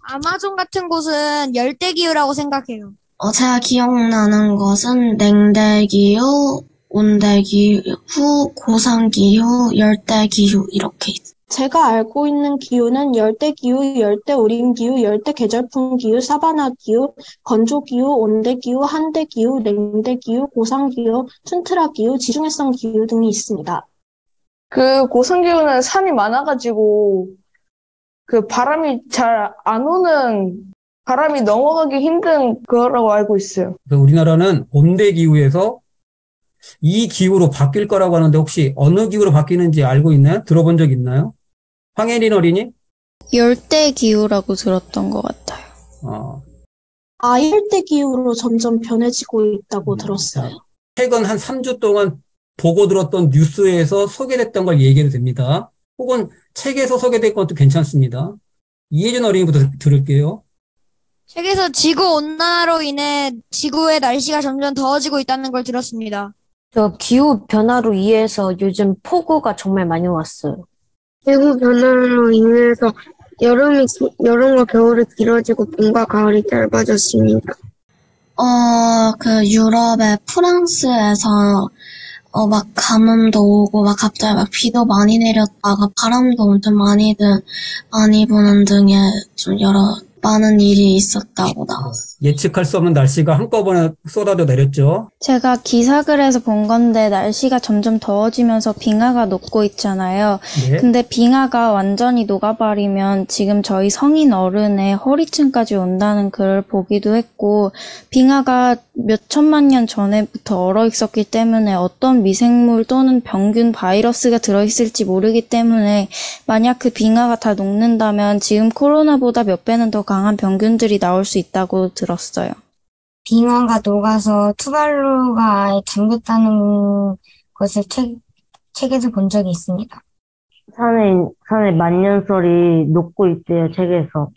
아마존 같은 곳은 열대기후라고 생각해요. 제가 기억나는 것은 냉대기후, 온대기후, 고산기후, 열대기후 이렇게 있어요. 제가 알고 있는 기후는 열대기후, 열대우림기후, 열대계절풍기후, 사바나기후, 건조기후, 온대기후, 한대기후, 냉대기후, 고산기후, 툰트라기후, 지중해성기후 등이 있습니다. 고산기후는 산이 많아가지고 바람이 잘 안 오는, 바람이 넘어가기 힘든 거라고 알고 있어요. 우리나라는 온대기후에서 이 기후로 바뀔 거라고 하는데 혹시 어느 기후로 바뀌는지 알고 있나요? 들어본 적 있나요? 황혜린 어린이? 열대기후라고 들었던 것 같아요. 아열대기후로 점점 변해지고 있다고 들었어요. 최근 한 3주 동안 보고 들었던 뉴스에서 소개됐던 걸 얘기해도 됩니다. 혹은 책에서 소개된 것도 괜찮습니다. 이혜준 어린이부터 들을게요. 책에서 지구 온난화로 인해 지구의 날씨가 점점 더워지고 있다는 걸 들었습니다. 저 기후 변화로 인해서 요즘 폭우가 정말 많이 왔어요. 기후 변화로 인해서 여름과 겨울이 길어지고 봄과 가을이 짧아졌습니다. 그 유럽의 프랑스에서 막 가뭄도 오고 막 갑자기 막 비도 많이 내렸다가 바람도 엄청 많이 부는 등의 좀 여러 많은 일이 있었다고 나왔어요. 예측할 수 없는 날씨가 한꺼번에 쏟아져 내렸죠. 제가 기사글에서 본 건데 날씨가 점점 더워지면서 빙하가 녹고 있잖아요. 네. 근데 빙하가 완전히 녹아버리면 지금 저희 성인 어른의 허리층까지 온다는 글을 보기도 했고, 빙하가 몇 천만 년 전에부터 얼어 있었기 때문에 어떤 미생물 또는 병균 바이러스가 들어있을지 모르기 때문에 만약 그 빙하가 다 녹는다면 지금 코로나보다 몇 배는 더 강한 병균들이 나올 수 있다고 들었어요. 빙하가 녹아서 투발루가 아예 잠겼다는 것을 책에서 본 적이 있습니다. 산에 만년설이 녹고 있대요, 책에서.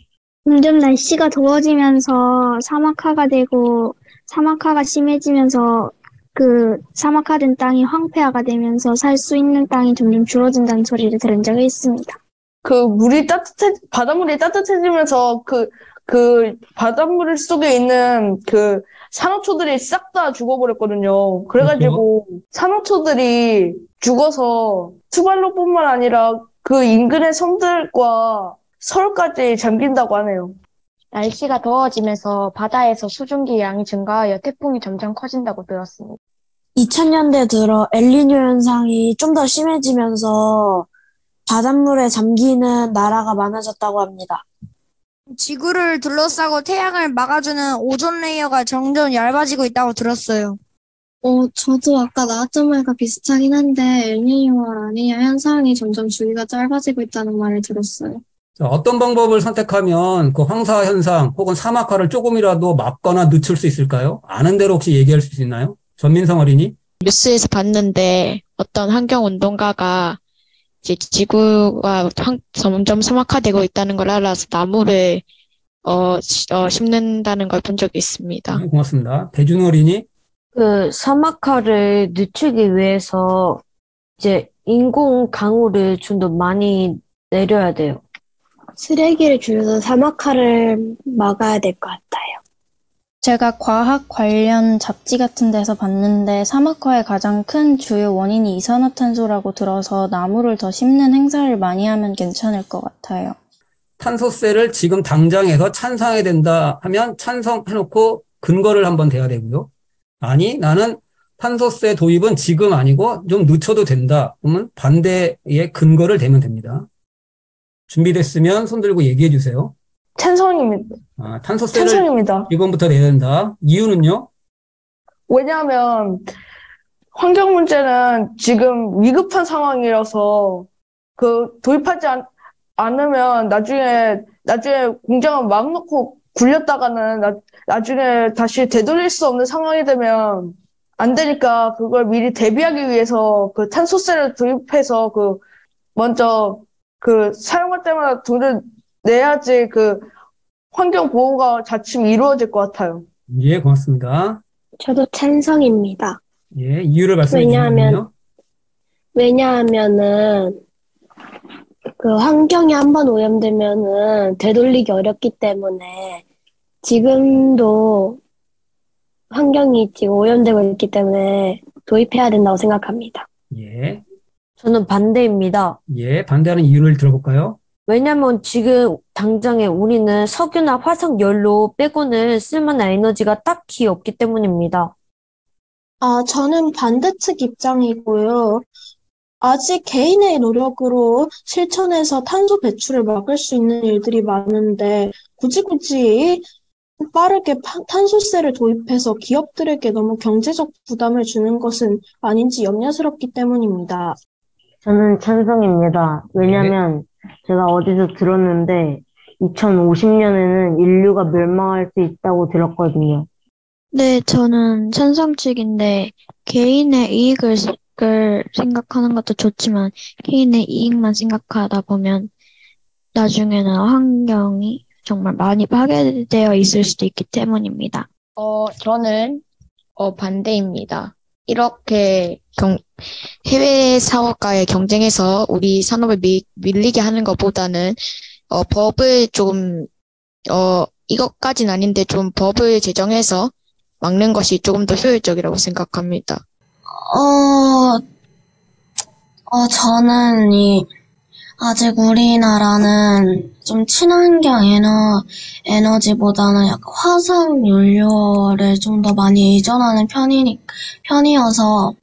점점 날씨가 더워지면서 사막화가 되고 사막화가 심해지면서 그 사막화된 땅이 황폐화가 되면서 살 수 있는 땅이 점점 줄어든다는 소리를 들은 적이 있습니다. 바닷물이 따뜻해지면서 그 바닷물 속에 있는 그 산호초들이 싹 다 죽어버렸거든요. 그래가지고 산호초들이 죽어서 투발루뿐만 아니라 그 인근의 섬들과 서울까지 잠긴다고 하네요. 날씨가 더워지면서 바다에서 수증기 양이 증가하여 태풍이 점점 커진다고 들었습니다. 2000년대 들어 엘니뇨 현상이 좀 더 심해지면서 바닷물에 잠기는 나라가 많아졌다고 합니다. 지구를 둘러싸고 태양을 막아주는 오존 레이어가 점점 얇아지고 있다고 들었어요. 저도 아까 나왔던 말과 비슷하긴 한데 엘니뇨와 라니냐 현상이 점점 주기가 짧아지고 있다는 말을 들었어요. 자, 어떤 방법을 선택하면 그 황사 현상 혹은 사막화를 조금이라도 막거나 늦출 수 있을까요? 아는 대로 혹시 얘기할 수 있나요? 전민성 어린이? 뉴스에서 봤는데 어떤 환경운동가가 이제 지구가 점점 사막화되고 있다는 걸 알아서 나무를 심는다는 걸 본 적이 있습니다. 네, 고맙습니다. 배준 어린이? 그 사막화를 늦추기 위해서 이제 인공 강우를 좀 더 많이 내려야 돼요. 쓰레기를 줄여서 사막화를 막아야 될 것 같아요. 제가 과학 관련 잡지 같은 데서 봤는데 사막화의 가장 큰 주요 원인이 이산화탄소라고 들어서 나무를 더 심는 행사를 많이 하면 괜찮을 것 같아요. 탄소세를 지금 당장에서 찬성해야 된다 하면 찬성해놓고 근거를 한번 대야 되고요. 아니, 나는 탄소세 도입은 지금 아니고 좀 늦춰도 된다. 그러면 반대의 근거를 대면 됩니다. 준비됐으면 손 들고 얘기해 주세요. 찬성입니다. 탄소세를 찬성입니다. 지금부터 내야 된다. 이유는요? 왜냐하면 환경 문제는 지금 위급한 상황이라서 도입하지 않으면 나중에 공장을 막 놓고 굴렸다가는 나중에 다시 되돌릴 수 없는 상황이 되면 안 되니까 그걸 미리 대비하기 위해서 그 탄소세를 도입해서 먼저 사용할 때마다 돈을 내야지 환경 보호가 자칫 이루어질 것 같아요. 예, 고맙습니다. 저도 찬성입니다. 예, 이유를 말씀해 주시면요. 왜냐하면은 환경이 한번 오염되면은 되돌리기 어렵기 때문에 지금도 환경이 지금 오염되고 있기 때문에 도입해야 된다고 생각합니다. 예. 저는 반대입니다. 예, 반대하는 이유를 들어볼까요? 왜냐면 지금 당장에 우리는 석유나 화석 연료 빼고는 쓸만한 에너지가 딱히 없기 때문입니다. 저는 반대측 입장이고요. 아직 개인의 노력으로 실천해서 탄소 배출을 막을 수 있는 일들이 많은데 굳이 빠르게 탄소세를 도입해서 기업들에게 너무 경제적 부담을 주는 것은 아닌지 염려스럽기 때문입니다. 저는 찬성입니다. 왜냐면 제가 어디서 들었는데 2050년에는 인류가 멸망할 수 있다고 들었거든요. 네, 저는 찬성 측인데 개인의 이익을 생각하는 것도 좋지만 개인의 이익만 생각하다 보면 나중에는 환경이 정말 많이 파괴되어 있을 수도 있기 때문입니다. 저는 반대입니다. 이렇게 해외 사업과의 경쟁에서 우리 산업을 밀리게 하는 것보다는 법을 좀 이것까진 아닌데 좀 법을 제정해서 막는 것이 조금 더 효율적이라고 생각합니다. 저는 아직 우리나라는 좀 친환경 에너지보다는 약간 화석 연료를 좀 더 많이 의존하는 편이어서,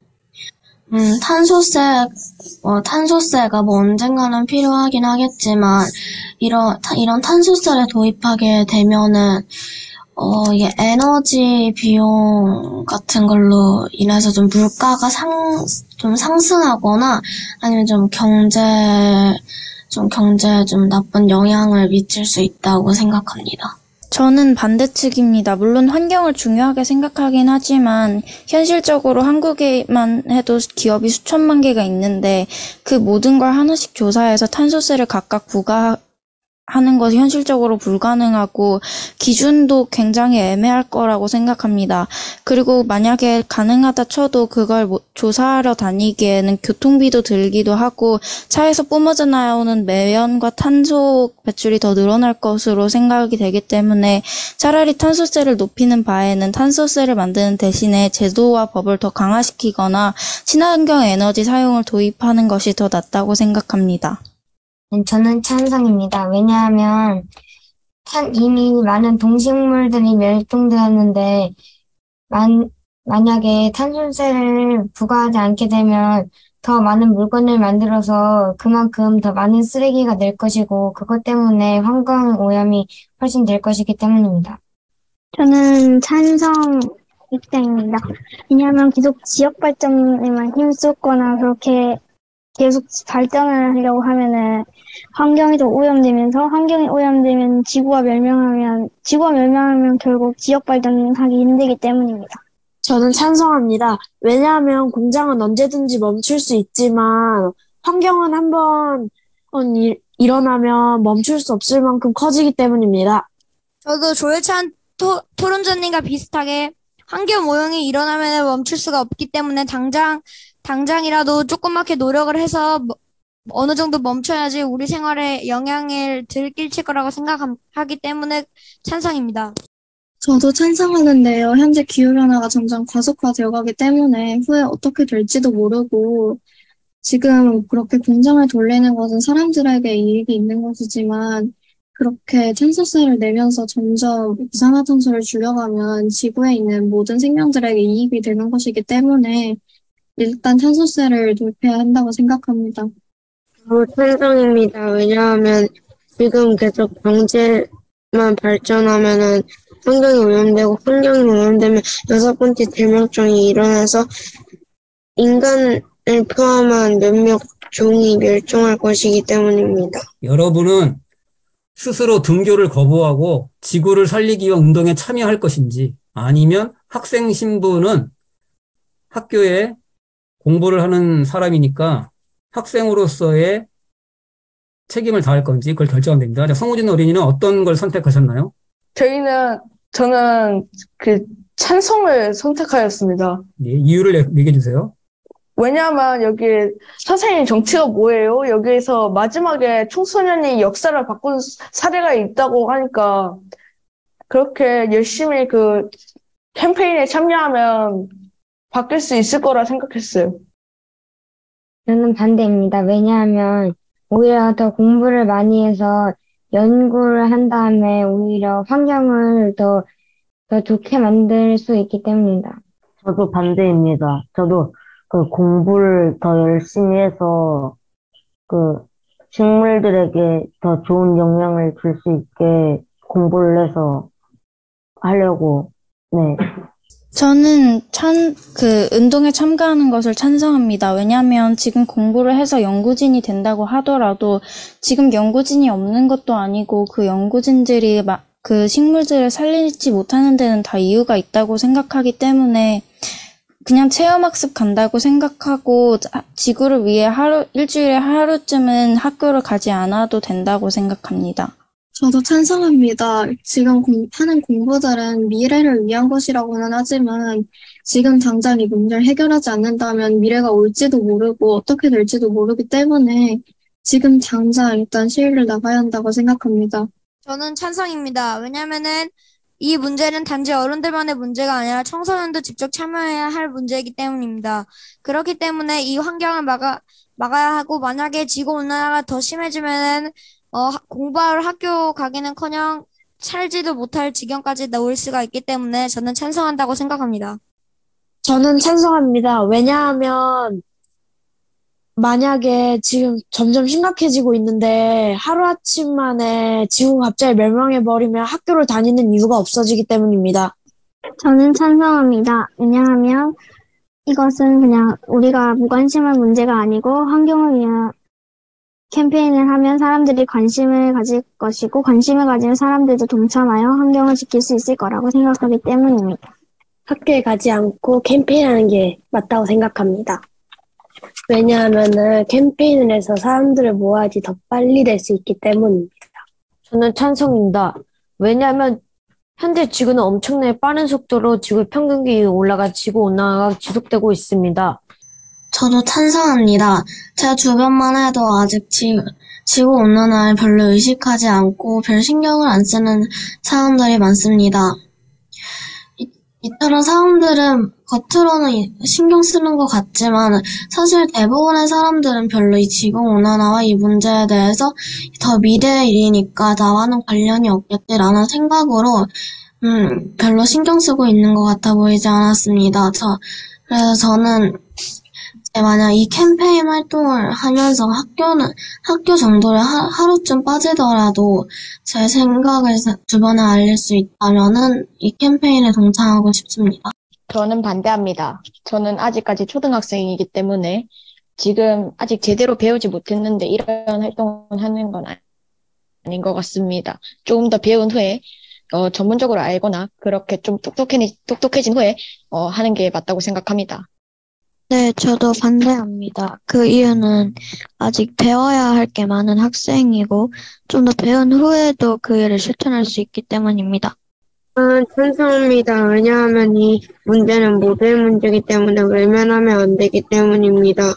탄소세가 뭐 언젠가는 필요하긴 하겠지만, 이런 탄소세를 도입하게 되면은, 이게 에너지 비용 같은 걸로 인해서 좀 물가가 좀 상승하거나 아니면 좀 경제에 좀 나쁜 영향을 미칠 수 있다고 생각합니다. 저는 반대측입니다. 물론 환경을 중요하게 생각하긴 하지만 현실적으로 한국에만 해도 기업이 수천만 개가 있는데 그 모든 걸 하나씩 조사해서 탄소세를 각각 부과하는 것이 현실적으로 불가능하고 기준도 굉장히 애매할 거라고 생각합니다. 그리고 만약에 가능하다 쳐도 그걸 조사하러 다니기에는 교통비도 들기도 하고 차에서 뿜어져 나오는 매연과 탄소 배출이 더 늘어날 것으로 생각이 되기 때문에 차라리 탄소세를 높이는 바에는 탄소세를 만드는 대신에 제도와 법을 더 강화시키거나 친환경 에너지 사용을 도입하는 것이 더 낫다고 생각합니다. 저는 찬성입니다. 왜냐하면 이미 많은 동식물들이 멸종되었는데 만약에 탄소세를 부과하지 않게 되면 더 많은 물건을 만들어서 그만큼 더 많은 쓰레기가 낼 것이고 그것 때문에 환경 오염이 훨씬 될 것이기 때문입니다. 저는 찬성 입장입니다. 왜냐하면 계속 지역 발전에만 힘쏟거나 그렇게 계속 발전을 하려고 하면은 환경이 더 오염되면서 환경이 오염되면 지구가 멸망하면 결국 지역 발전하기 힘들기 때문입니다. 저는 찬성합니다. 왜냐하면 공장은 언제든지 멈출 수 있지만 환경은 한번 일어나면 멈출 수 없을 만큼 커지기 때문입니다. 저도 조회찬 토론자님과 비슷하게 환경 오염이 일어나면 멈출 수가 없기 때문에 당장이라도 조그맣게 노력을 해서 어느 정도 멈춰야지 우리 생활에 영향을 덜 끼칠 거라고 생각하기 때문에 찬성입니다. 저도 찬성하는데요. 현재 기후변화가 점점 과속화되어 가기 때문에 후에 어떻게 될지도 모르고 지금 그렇게 공장을 돌리는 것은 사람들에게 이익이 있는 것이지만 그렇게 탄소세를 내면서 점점 이산화탄소를 줄여가면 지구에 있는 모든 생명들에게 이익이 되는 것이기 때문에 일단 탄소세를 도입해야 한다고 생각합니다. 찬성입니다. 왜냐하면 지금 계속 경제만 발전하면은 환경이 오염되고 환경이 오염되면 6번째 대멸종이 일어나서 인간을 포함한 몇몇 종이 멸종할 것이기 때문입니다. 여러분은 스스로 등교를 거부하고 지구를 살리기 위한 운동에 참여할 것인지 아니면 학생 신분은 학교에 공부를 하는 사람이니까 학생으로서의 책임을 다할 건지 그걸 결정하면 됩니다. 자, 성우진 어린이는 어떤 걸 선택하셨나요? 저는 그 찬성을 선택하였습니다. 예, 이유를 얘기해 주세요. 왜냐하면 여기 선생님 정치가 뭐예요? 여기에서 마지막에 청소년이 역사를 바꾼 사례가 있다고 하니까 그렇게 열심히 그 캠페인에 참여하면 바뀔 수 있을 거라 생각했어요. 저는 반대입니다. 왜냐하면 오히려 더 공부를 많이 해서 연구를 한 다음에 오히려 환경을 더 좋게 만들 수 있기 때문입니다. 저도 반대입니다. 저도 그 공부를 더 열심히 해서 그 식물들에게 더 좋은 영향을 줄 수 있게 공부를 해서 하려고, 네. 저는 운동에 참가하는 것을 찬성합니다. 왜냐하면 지금 공부를 해서 연구진이 된다고 하더라도 지금 연구진이 없는 것도 아니고 그 연구진들이 그 식물들을 살리지 못하는 데는 다 이유가 있다고 생각하기 때문에 그냥 체험학습 간다고 생각하고 지구를 위해 일주일에 하루쯤은 학교를 가지 않아도 된다고 생각합니다. 저도 찬성합니다. 지금 하는 공부들은 미래를 위한 것이라고는 하지만 지금 당장 이 문제를 해결하지 않는다면 미래가 올지도 모르고 어떻게 될지도 모르기 때문에 지금 당장 일단 시위를 나가야 한다고 생각합니다. 저는 찬성입니다. 왜냐면은 이 문제는 단지 어른들만의 문제가 아니라 청소년도 직접 참여해야 할 문제이기 때문입니다. 그렇기 때문에 이 환경을 막아야 하고 만약에 지구온난화가 더 심해지면은 공부하러 학교 가기는커녕 살지도 못할 지경까지 나올 수가 있기 때문에 저는 찬성한다고 생각합니다. 저는 찬성합니다. 왜냐하면 만약에 지금 점점 심각해지고 있는데 하루아침 만에 지구가 갑자기 멸망해버리면 학교를 다니는 이유가 없어지기 때문입니다. 저는 찬성합니다. 왜냐하면 이것은 그냥 우리가 무관심한 문제가 아니고 환경을 위한 캠페인을 하면 사람들이 관심을 가질 것이고 관심을 가지는 사람들도 동참하여 환경을 지킬 수 있을 거라고 생각하기 때문입니다. 학교에 가지 않고 캠페인하는 게 맞다고 생각합니다. 왜냐하면은 캠페인을 해서 사람들을 모아야지 더 빨리 될 수 있기 때문입니다. 저는 찬성입니다. 왜냐하면 현재 지구는 엄청나게 빠른 속도로 지구 평균 기온이 올라가 지구 온난화가 지속되고 있습니다. 저도 찬성합니다. 제 주변만 해도 아직 지구 온난화를 별로 의식하지 않고 별 신경을 안 쓰는 사람들이 많습니다. 이처럼 사람들은 겉으로는 신경 쓰는 것 같지만 사실 대부분의 사람들은 별로 이 지구온난화와 이 문제에 대해서 더 미래의 일이니까 나와는 관련이 없겠지라는 생각으로 별로 신경 쓰고 있는 것 같아 보이지 않았습니다. 그래서 저는 만약 이 캠페인 활동을 하면서 학교 정도를 하루쯤 빠지더라도 제 생각을 주변에 알릴 수 있다면은 이 캠페인에 동참하고 싶습니다. 저는 반대합니다. 저는 아직까지 초등학생이기 때문에 지금 아직 제대로 배우지 못했는데 이런 활동을 하는 건 아닌 것 같습니다. 조금 더 배운 후에 전문적으로 알거나 그렇게 좀 똑똑해진 후에 하는 게 맞다고 생각합니다. 네, 저도 반대합니다. 그 이유는 아직 배워야 할 게 많은 학생이고 좀 더 배운 후에도 그 일을 실천할 수 있기 때문입니다. 찬성합니다. 왜냐하면 이 문제는 모두의 문제이기 때문에 외면하면 안 되기 때문입니다.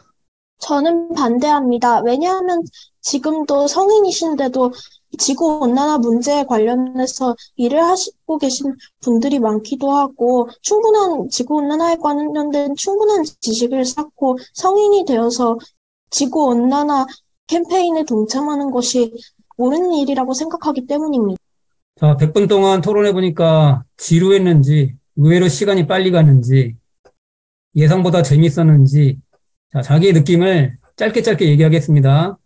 저는 반대합니다. 왜냐하면 지금도 성인이신데도 지구온난화 문제에 관련해서 일을 하시고 계신 분들이 많기도 하고 지구온난화에 관련된 충분한 지식을 쌓고 성인이 되어서 지구온난화 캠페인에 동참하는 것이 옳은 일이라고 생각하기 때문입니다. 자, 100분 동안 토론해보니까 지루했는지, 의외로 시간이 빨리 갔는지, 예상보다 재밌었는지, 자, 자기의 느낌을 짧게 얘기하겠습니다.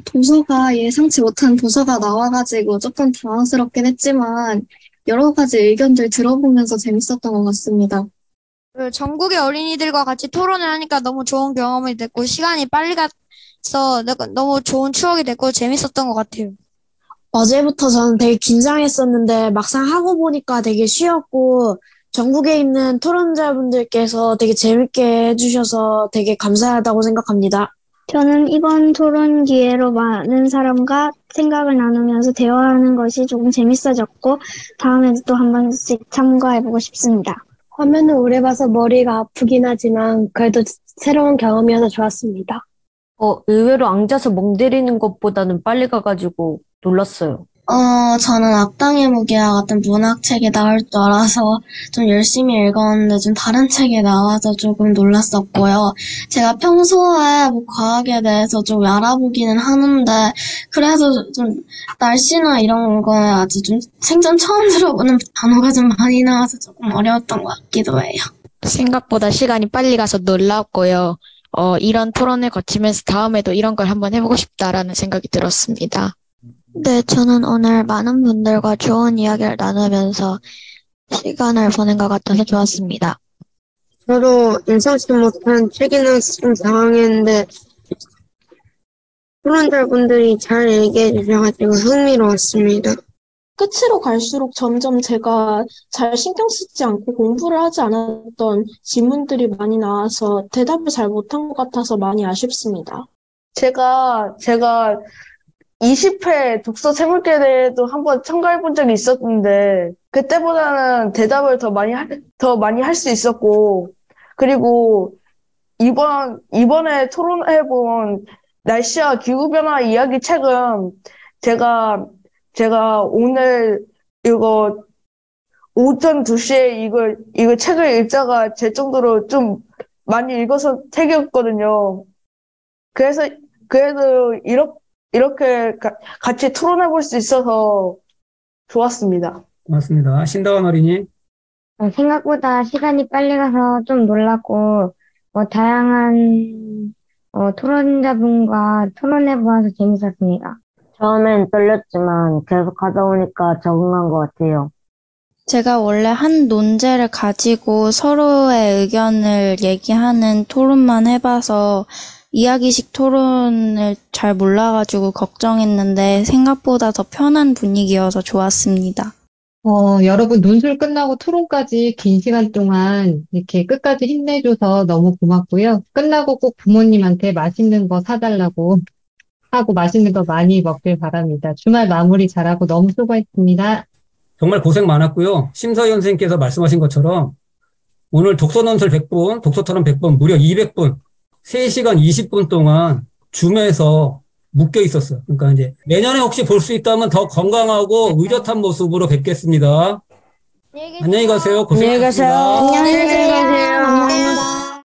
도서가 예상치 못한 도서가 나와가지고 조금 당황스럽긴 했지만 여러 가지 의견들 들어보면서 재밌었던 것 같습니다. 전국의 어린이들과 같이 토론을 하니까 너무 좋은 경험이 됐고 시간이 빨리 가서 너무 좋은 추억이 됐고 재밌었던 것 같아요. 어제부터 저는 되게 긴장했었는데 막상 하고 보니까 되게 쉬웠고 전국에 있는 토론자분들께서 되게 재밌게 해주셔서 되게 감사하다고 생각합니다. 저는 이번 토론 기회로 많은 사람과 생각을 나누면서 대화하는 것이 조금 재밌어졌고 다음에도 또 한 번씩 참가해보고 싶습니다. 화면을 오래 봐서 머리가 아프긴 하지만 그래도 새로운 경험이어서 좋았습니다. 의외로 앉아서 멍 때리는 것보다는 빨리 가가지고 놀랐어요. 저는 악당의 무기와 같은 문학책이 나올 줄 알아서 좀 열심히 읽었는데 좀 다른 책이 나와서 조금 놀랐었고요. 제가 평소에 과학에 대해서 좀 알아보기는 하는데 그래도 좀 날씨나 이런 거에 아주 좀 생전 처음 들어보는 단어가 좀 많이 나와서 조금 어려웠던 것 같기도 해요. 생각보다 시간이 빨리 가서 놀랐고요. 이런 토론을 거치면서 다음에도 이런 걸 한번 해보고 싶다라는 생각이 들었습니다. 네, 저는 오늘 많은 분들과 좋은 이야기를 나누면서 시간을 보낸 것 같아서 좋았습니다. 저도 예상치 못한 책이나 좀 당황했는데 토론자분들이 잘 얘기해 주셔가지고 흥미로웠습니다. 끝으로 갈수록 점점 제가 잘 신경 쓰지 않고 공부를 하지 않았던 질문들이 많이 나와서 대답을 잘 못한 것 같아서 많이 아쉽습니다. 제가 20회 독서 새물개 대회도 한번 참가해 본 적이 있었는데, 그때보다는 대답을 더 많이 할 수 있었고, 그리고 이번에 토론해본 날씨와 기후변화 이야기 책은 제가 오늘 이거 오전 2시에 이거 책을 읽다가 제 정도로 좀 많이 읽어서 책이었거든요. 그래서 이렇게 같이 토론해볼 수 있어서 좋았습니다. 고맙습니다. 신다원 어린이. 생각보다 시간이 빨리 가서 좀 놀랐고, 다양한 토론자분과 토론해보아서 재밌었습니다. 처음엔 떨렸지만 계속 하다 보니까 적응한 것 같아요. 제가 원래 한 논제를 가지고 서로의 의견을 얘기하는 토론만 해봐서 이야기식 토론을 잘 몰라가지고 걱정했는데 생각보다 더 편한 분위기여서 좋았습니다. 여러분 논술 끝나고 토론까지 긴 시간 동안 이렇게 끝까지 힘내줘서 너무 고맙고요. 끝나고 꼭 부모님한테 맛있는 거 사달라고 하고 맛있는 거 많이 먹길 바랍니다. 주말 마무리 잘하고 너무 수고했습니다. 정말 고생 많았고요. 심사위원 선생님께서 말씀하신 것처럼 오늘 독서논술 100분, 독서토론 100분, 무려 200분, 3시간 20분 동안 줌에서 묶여 있었어요. 그러니까 이제 내년에 혹시 볼 수 있다면 더 건강하고 의젓한 모습으로 뵙겠습니다. 안녕히 가세요. 고생하셨습니다. 안녕히 가세요. 감사합니다.